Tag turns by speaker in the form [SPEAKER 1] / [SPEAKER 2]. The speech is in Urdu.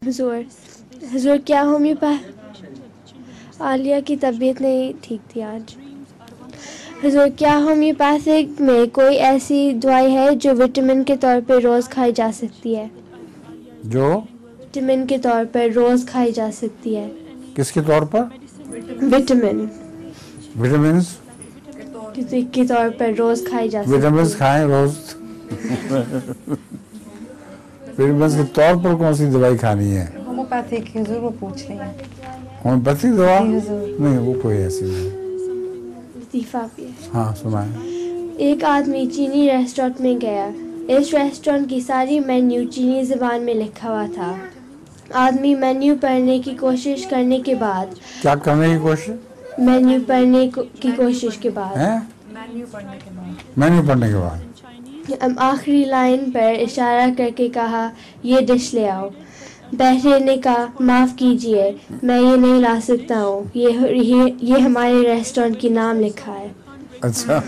[SPEAKER 1] حضور کیا عالیہ کی طبیعت نہیں ٹھیک تھی آج. حضور کیا ہومیوپیتھک میں کوئی ایسی دوائی ہے جو وٹامن کے طور پر روز کھائی جا سکتی ہے؟
[SPEAKER 2] جو
[SPEAKER 1] وٹامن کے طور پر روز کھائی جا سکتی ہے.
[SPEAKER 2] کس کے طور پر؟
[SPEAKER 1] وٹامن
[SPEAKER 2] وٹامنس
[SPEAKER 1] کے طور پر روز کھائی جا سکتی ہے.
[SPEAKER 2] وٹامنس کھائیں روز. وٹامنس کے طور پر کون سی دوائی کھانی ہے؟
[SPEAKER 3] ہومیوپیتھک حضور وہ پوچھ رہے ہیں.
[SPEAKER 2] ہومیوپیتھک دوا
[SPEAKER 3] جی حضور.
[SPEAKER 2] نہیں، وہ کوئی ایسی نہیں.
[SPEAKER 1] لطیفہ بھی ہے.
[SPEAKER 2] ہاں سنائیں.
[SPEAKER 1] ایک آدمی چینی ریسٹورینٹ میں گیا. اس ریسٹورینٹ کی ساری مینیو چینی زبان میں لکھا ہوا تھا. آدمی مینیو پڑھنے کی کوشش کرنے کے بعد
[SPEAKER 2] کیا کرنے کی کوشش؟
[SPEAKER 1] مینیو پڑھنے کی کوشش کے بعد
[SPEAKER 2] مینیو پڑھنے کے بعد
[SPEAKER 1] آخری لائن پر اشارہ کر کے کہا یہ ڈش لے آؤ. بہرے نے کہا معاف کیجیے میں یہ نہیں لا سکتا ہوں، یہ ہمارے ریسٹورینٹ کی نام لکھا ہے.
[SPEAKER 2] اچھا